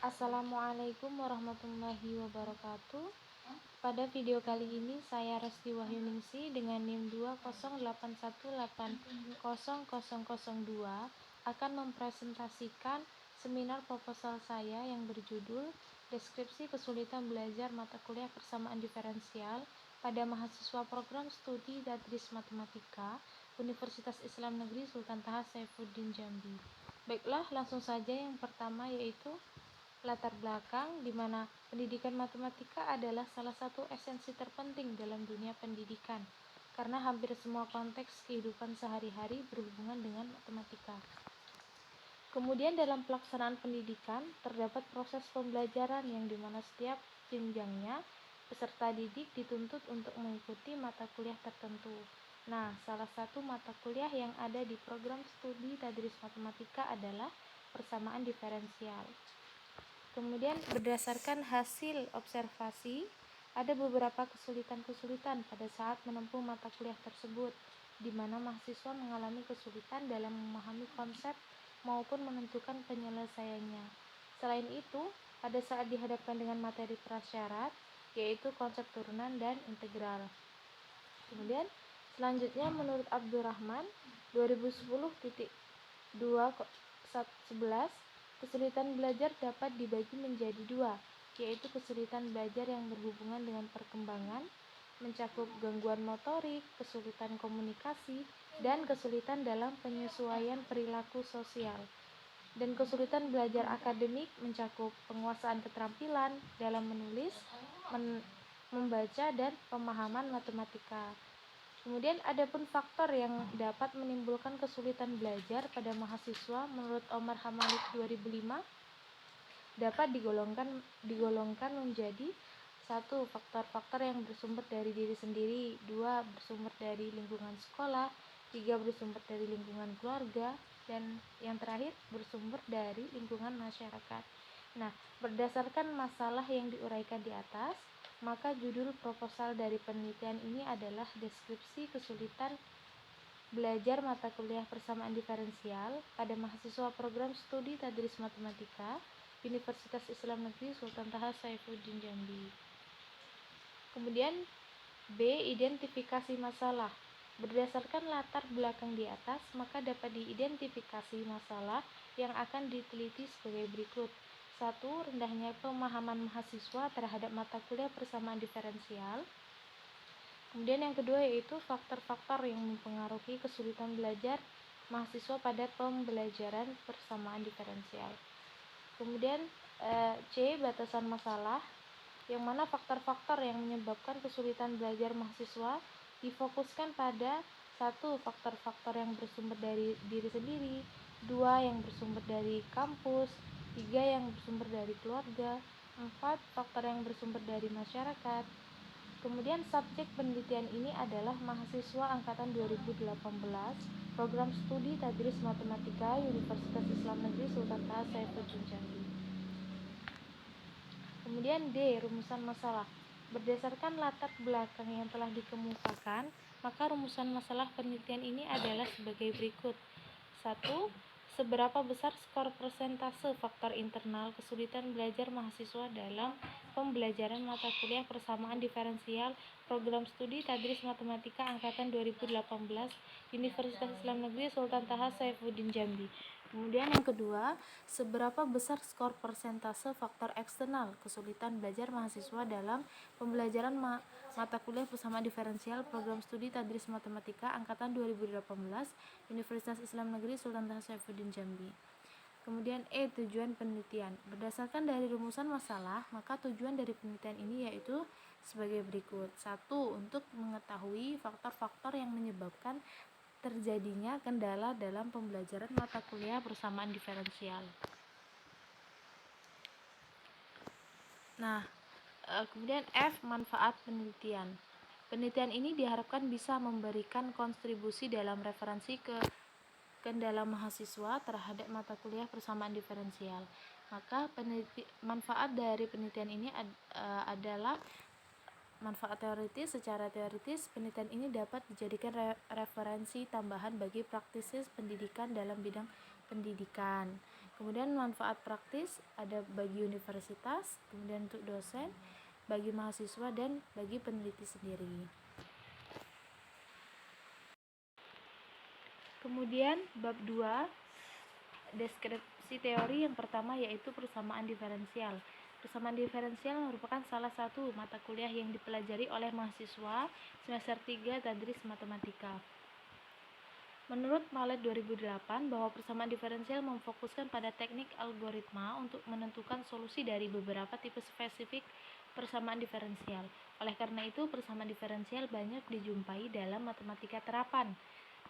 Assalamualaikum warahmatullahi wabarakatuh. Pada video kali ini saya Resti Wahyuningsi dengan NIM 208180002 akan mempresentasikan seminar proposal saya yang berjudul Deskripsi Kesulitan Belajar Mata Kuliah Persamaan Diferensial pada Mahasiswa Program Studi Tadris Matematika Universitas Islam Negeri Sultan Taha Saifuddin Jambi. Baiklah, langsung saja yang pertama yaitu latar belakang, di mana pendidikan matematika adalah salah satu esensi terpenting dalam dunia pendidikan, karena hampir semua konteks kehidupan sehari-hari berhubungan dengan matematika. Kemudian dalam pelaksanaan pendidikan, terdapat proses pembelajaran yang dimana setiap jenjangnya peserta didik dituntut untuk mengikuti mata kuliah tertentu. Nah, salah satu mata kuliah yang ada di program studi Tadris Matematika adalah persamaan diferensial. Kemudian berdasarkan hasil observasi, ada beberapa kesulitan-kesulitan pada saat menempuh mata kuliah tersebut, di mana mahasiswa mengalami kesulitan dalam memahami konsep maupun menentukan penyelesaiannya. Selain itu, pada saat dihadapkan dengan materi prasyarat, yaitu konsep turunan dan integral. Kemudian, selanjutnya menurut Abdurrahman, 2010.2.11, kesulitan belajar dapat dibagi menjadi dua, yaitu kesulitan belajar yang berhubungan dengan perkembangan, mencakup gangguan motorik, kesulitan komunikasi, dan kesulitan dalam penyesuaian perilaku sosial. Dan kesulitan belajar akademik mencakup penguasaan keterampilan dalam menulis, membaca, dan pemahaman matematika. Kemudian adapun faktor yang dapat menimbulkan kesulitan belajar pada mahasiswa menurut Omar Hamalik 2005 dapat digolongkan menjadi 1. Faktor-faktor yang bersumber dari diri sendiri, 2. Bersumber dari lingkungan sekolah, 3. Bersumber dari lingkungan keluarga, dan yang terakhir bersumber dari lingkungan masyarakat. Nah, berdasarkan masalah yang diuraikan di atas, maka judul proposal dari penelitian ini adalah Deskripsi Kesulitan Belajar Mata Kuliah Persamaan Diferensial pada Mahasiswa Program Studi Tadris Matematika Universitas Islam Negeri Sultan Taha Saifuddin Jambi. Kemudian B. Identifikasi masalah. Berdasarkan latar belakang di atas, maka dapat diidentifikasi masalah yang akan diteliti sebagai berikut. 1. Rendahnya pemahaman mahasiswa terhadap mata kuliah persamaan diferensial. Kemudian yang kedua yaitu faktor-faktor yang mempengaruhi kesulitan belajar mahasiswa pada pembelajaran persamaan diferensial. Kemudian C. Batasan masalah, yang mana faktor-faktor yang menyebabkan kesulitan belajar mahasiswa difokuskan pada 1. Faktor-faktor yang bersumber dari diri sendiri, 2. Yang bersumber dari kampus, 3. Yang bersumber dari keluarga, 4. Faktor yang bersumber dari masyarakat. Kemudian subjek penelitian ini adalah mahasiswa angkatan 2018 Program Studi Tadris Matematika Universitas Islam Negeri Sultan Taha Saifuddin Jambi. Kemudian D. Rumusan masalah. Berdasarkan latar belakang yang telah dikemukakan, maka rumusan masalah penelitian ini adalah sebagai berikut. 1. Seberapa besar skor persentase faktor internal kesulitan belajar mahasiswa dalam pembelajaran mata kuliah persamaan diferensial Program Studi Tadris Matematika Angkatan 2018 Universitas Islam Negeri Sultan Taha Saifuddin Jambi. Kemudian yang kedua, seberapa besar skor persentase faktor eksternal kesulitan belajar mahasiswa dalam pembelajaran mata kuliah persamaan diferensial Program Studi Tadris Matematika Angkatan 2018 Universitas Islam Negeri Sultan Taha Saifuddin Jambi. Kemudian E. Tujuan penelitian. Berdasarkan dari rumusan masalah, maka tujuan dari penelitian ini yaitu sebagai berikut. 1. Untuk mengetahui faktor-faktor yang menyebabkan terjadinya kendala dalam pembelajaran mata kuliah persamaan diferensial. Nah, kemudian F. Manfaat penelitian. Penelitian ini diharapkan bisa memberikan kontribusi dalam referensi ke kendala mahasiswa terhadap mata kuliah persamaan diferensial. Maka manfaat dari penelitian ini adalah manfaat teoritis. Secara teoritis, penelitian ini dapat dijadikan referensi tambahan bagi praktisi pendidikan dalam bidang pendidikan. Kemudian manfaat praktis ada bagi universitas, kemudian untuk dosen, bagi mahasiswa, dan bagi peneliti sendiri. Kemudian bab 2, deskripsi teori yang pertama yaitu persamaan diferensial. Persamaan diferensial merupakan salah satu mata kuliah yang dipelajari oleh mahasiswa semester 3 Tadris Matematika. Menurut Malet 2008, bahwa persamaan diferensial memfokuskan pada teknik algoritma untuk menentukan solusi dari beberapa tipe spesifik persamaan diferensial. Oleh karena itu, persamaan diferensial banyak dijumpai dalam matematika terapan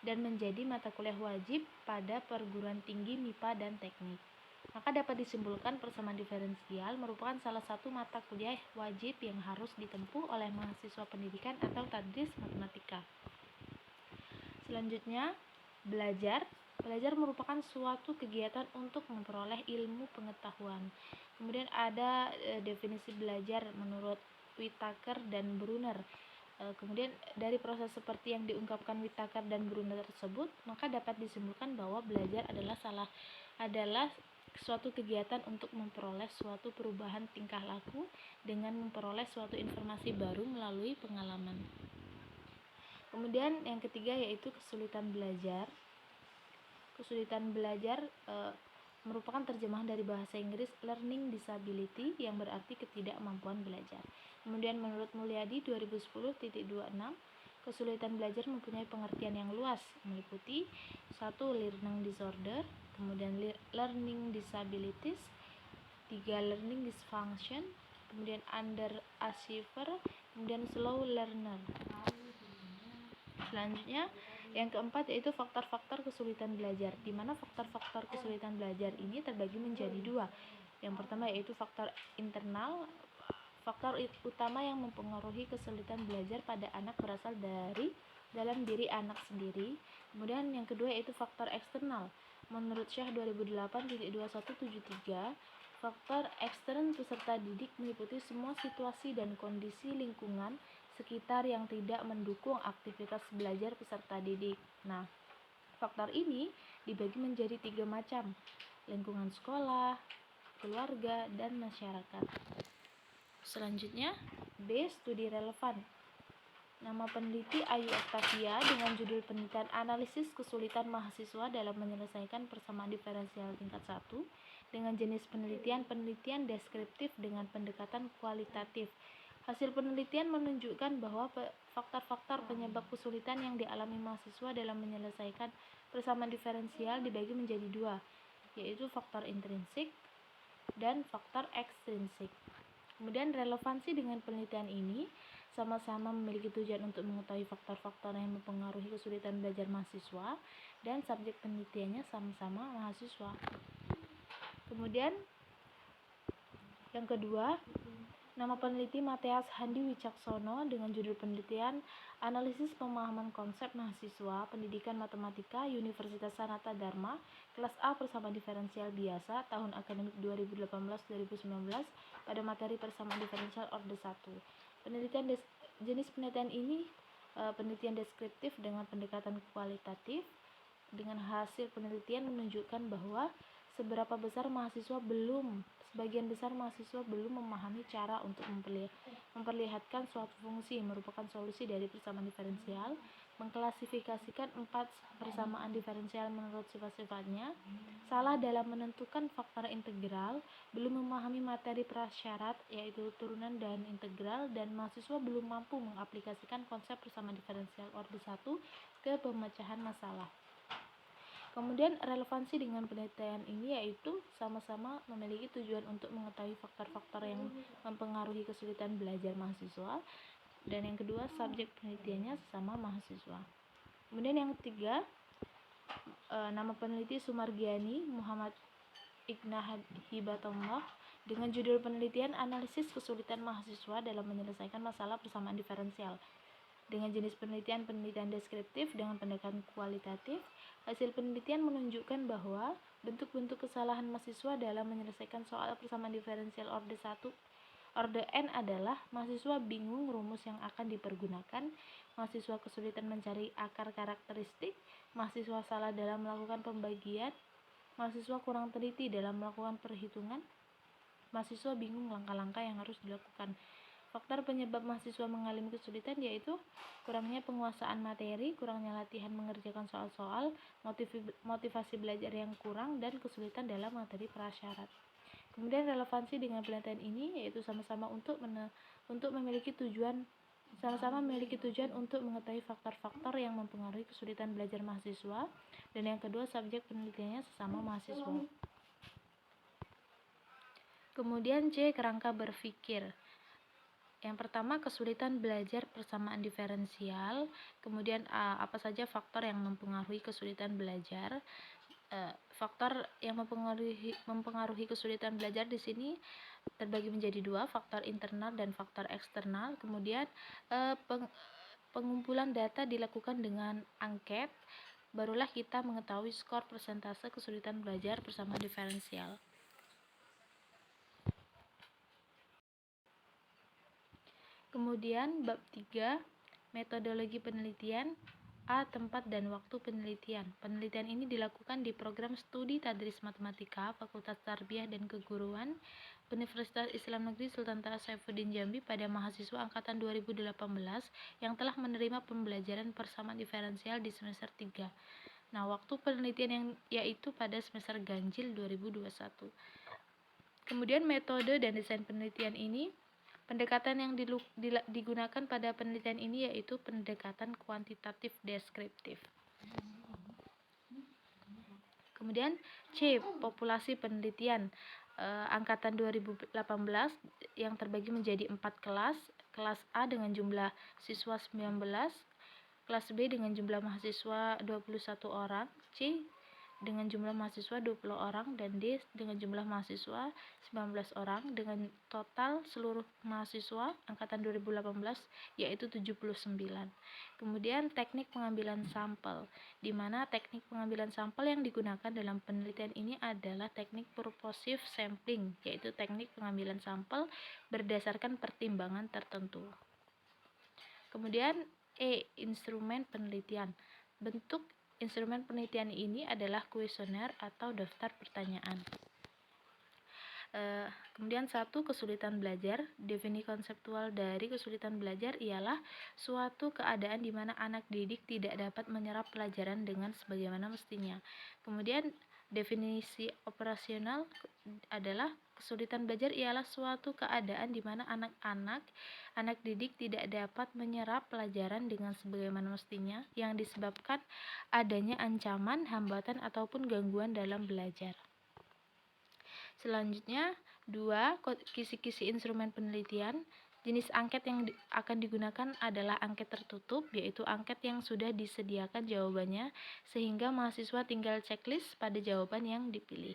dan menjadi mata kuliah wajib pada perguruan tinggi MIPA dan teknik. Maka dapat disimpulkan persamaan diferensial merupakan salah satu mata kuliah wajib yang harus ditempuh oleh mahasiswa pendidikan atau tadris matematika. Selanjutnya, belajar. Belajar merupakan suatu kegiatan untuk memperoleh ilmu pengetahuan. Kemudian ada definisi belajar menurut Whittaker dan Brunner. Kemudian dari proses seperti yang diungkapkan Whittaker dan Brunner tersebut, maka dapat disimpulkan bahwa belajar adalah suatu kegiatan untuk memperoleh suatu perubahan tingkah laku dengan memperoleh suatu informasi baru melalui pengalaman. Kemudian yang ketiga yaitu kesulitan belajar. Kesulitan belajar merupakan terjemahan dari bahasa Inggris learning disability yang berarti ketidakmampuan belajar. Kemudian menurut Mulyadi 2010.26, kesulitan belajar mempunyai pengertian yang luas, meliputi 1. Learning disorder, kemudian learning disabilities, 3. Learning dysfunction, kemudian underachiever, kemudian slow learner. Selanjutnya, yang keempat yaitu faktor-faktor kesulitan belajar, di mana faktor-faktor kesulitan belajar ini terbagi menjadi dua. Yang pertama yaitu faktor internal. Faktor utama yang mempengaruhi kesulitan belajar pada anak berasal dari dalam diri anak sendiri. Kemudian yang kedua yaitu faktor eksternal. Menurut Syah 2008.2173, faktor ekstern peserta didik meliputi semua situasi dan kondisi lingkungan sekitar yang tidak mendukung aktivitas belajar peserta didik. Nah, faktor ini dibagi menjadi 3 macam: lingkungan sekolah, keluarga, dan masyarakat. Selanjutnya, B. Studi relevan. Nama peneliti Ayu Octavia dengan judul penelitian analisis kesulitan mahasiswa dalam menyelesaikan persamaan diferensial tingkat 1 dengan jenis penelitian deskriptif dengan pendekatan kualitatif. Hasil penelitian menunjukkan bahwa faktor-faktor penyebab kesulitan yang dialami mahasiswa dalam menyelesaikan persamaan diferensial dibagi menjadi dua, yaitu faktor intrinsik dan faktor ekstrinsik. Kemudian relevansi dengan penelitian ini sama-sama memiliki tujuan untuk mengetahui faktor-faktor yang mempengaruhi kesulitan belajar mahasiswa dan subjek penelitiannya sama-sama mahasiswa. Kemudian yang kedua, nama peneliti Matthias Handi Wicaksono dengan judul penelitian Analisis Pemahaman Konsep Mahasiswa Pendidikan Matematika Universitas Sanata Dharma kelas A persamaan diferensial biasa tahun akademik 2018-2019 pada materi persamaan diferensial orde 1. Jenis penelitian ini penelitian deskriptif dengan pendekatan kualitatif. Dengan hasil penelitian menunjukkan bahwa sebagian besar mahasiswa belum memahami cara untuk memperlihatkan suatu fungsi merupakan solusi dari persamaan diferensial, mengklasifikasikan 4 persamaan diferensial menurut sifat-sifatnya, salah dalam menentukan faktor integral, belum memahami materi prasyarat yaitu turunan dan integral, dan mahasiswa belum mampu mengaplikasikan konsep persamaan diferensial orde 1 ke pemecahan masalah. Kemudian relevansi dengan penelitian ini yaitu sama-sama memiliki tujuan untuk mengetahui faktor-faktor yang mempengaruhi kesulitan belajar mahasiswa, dan yang kedua subjek penelitiannya sesama mahasiswa. Kemudian yang ketiga, nama peneliti Sumargiani Muhammad Iqnah Hibatullah dengan judul penelitian analisis kesulitan mahasiswa dalam menyelesaikan masalah persamaan diferensial dengan jenis penelitian deskriptif dengan pendekatan kualitatif. Hasil penelitian menunjukkan bahwa bentuk-bentuk kesalahan mahasiswa dalam menyelesaikan soal persamaan diferensial orde 1 orde N adalah mahasiswa bingung rumus yang akan dipergunakan, mahasiswa kesulitan mencari akar karakteristik, mahasiswa salah dalam melakukan pembagian, mahasiswa kurang teliti dalam melakukan perhitungan, mahasiswa bingung langkah-langkah yang harus dilakukan. Faktor penyebab mahasiswa mengalami kesulitan yaitu kurangnya penguasaan materi, kurangnya latihan mengerjakan soal-soal, motivasi belajar yang kurang, dan kesulitan dalam materi prasyarat. Kemudian relevansi dengan penelitian ini yaitu sama-sama memiliki tujuan untuk mengetahui faktor-faktor yang mempengaruhi kesulitan belajar mahasiswa, dan yang kedua subjek penelitiannya sesama mahasiswa. Kemudian C, kerangka berpikir. Yang pertama, kesulitan belajar persamaan diferensial. Kemudian A, apa saja faktor yang mempengaruhi kesulitan belajar? Faktor yang mempengaruhi kesulitan belajar di sini terbagi menjadi dua, faktor internal dan faktor eksternal. Kemudian pengumpulan data dilakukan dengan angket, barulah kita mengetahui skor persentase kesulitan belajar persamaan diferensial. Kemudian bab 3, metodologi penelitian. A, tempat dan waktu penelitian. Penelitian ini dilakukan di program studi Tadris Matematika Fakultas Tarbiyah dan Keguruan Universitas Islam Negeri Sultan Taha Saifuddin Jambi pada mahasiswa angkatan 2018 yang telah menerima pembelajaran persamaan diferensial di semester 3. Nah, waktu penelitian yaitu pada semester ganjil 2021. Kemudian metode dan desain penelitian ini, pendekatan yang digunakan pada penelitian ini yaitu pendekatan kuantitatif deskriptif. Kemudian C, populasi penelitian. Angkatan 2018 yang terbagi menjadi 4 kelas. Kelas A dengan jumlah siswa 19, kelas B dengan jumlah mahasiswa 21 orang, C dengan jumlah mahasiswa 20 orang, dan D dengan jumlah mahasiswa 19 orang, dengan total seluruh mahasiswa angkatan 2018 yaitu 79. Kemudian teknik pengambilan sampel, di mana teknik pengambilan sampel yang digunakan dalam penelitian ini adalah teknik purposive sampling, yaitu teknik pengambilan sampel berdasarkan pertimbangan tertentu. Kemudian E, instrumen penelitian. Bentuk instrumen penelitian ini adalah kuesioner atau daftar pertanyaan. Kemudian 1, kesulitan belajar. Definisi konseptual dari kesulitan belajar ialah suatu keadaan di mana anak didik tidak dapat menyerap pelajaran dengan sebagaimana mestinya. Kemudian definisi operasional adalah kesulitan belajar ialah suatu keadaan di mana anak didik tidak dapat menyerap pelajaran dengan sebagaimana mestinya yang disebabkan adanya ancaman, hambatan, ataupun gangguan dalam belajar. Selanjutnya 2, kisi-kisi instrumen penelitian. Jenis angket yang akan digunakan adalah angket tertutup, yaitu angket yang sudah disediakan jawabannya sehingga mahasiswa tinggal checklist pada jawaban yang dipilih.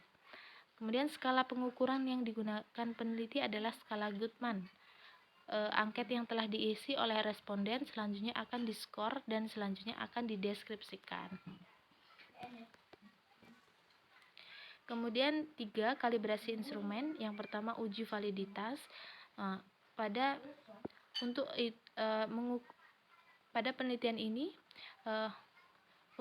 Kemudian skala pengukuran yang digunakan peneliti adalah skala Goodman. Angket yang telah diisi oleh responden selanjutnya akan diskor dan selanjutnya akan dideskripsikan. Kemudian 3, kalibrasi instrumen. Yang pertama, uji validitas. Pada penelitian ini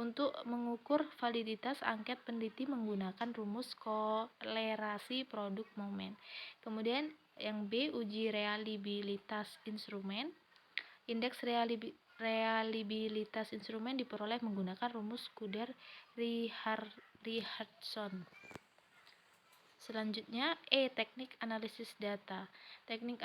untuk mengukur validitas angket, peneliti menggunakan rumus kolerasi produk momen. Kemudian yang B, uji reliabilitas instrumen. Indeks reliabilitas instrumen diperoleh menggunakan rumus Kuder-Richardson. Selanjutnya E, teknik analisis data. Teknik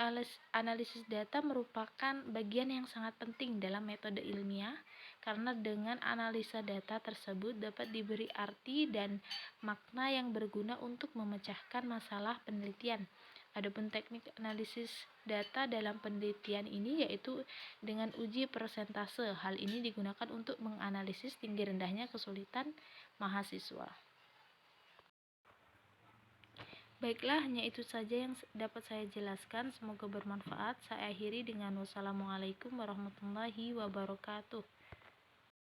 analisis data merupakan bagian yang sangat penting dalam metode ilmiah karena dengan analisa data tersebut dapat diberi arti dan makna yang berguna untuk memecahkan masalah penelitian. Adapun teknik analisis data dalam penelitian ini yaitu dengan uji persentase. Hal ini digunakan untuk menganalisis tinggi rendahnya kesulitan mahasiswa. Baiklah, hanya itu saja yang dapat saya jelaskan. Semoga bermanfaat. Saya akhiri dengan wassalamualaikum warahmatullahi wabarakatuh.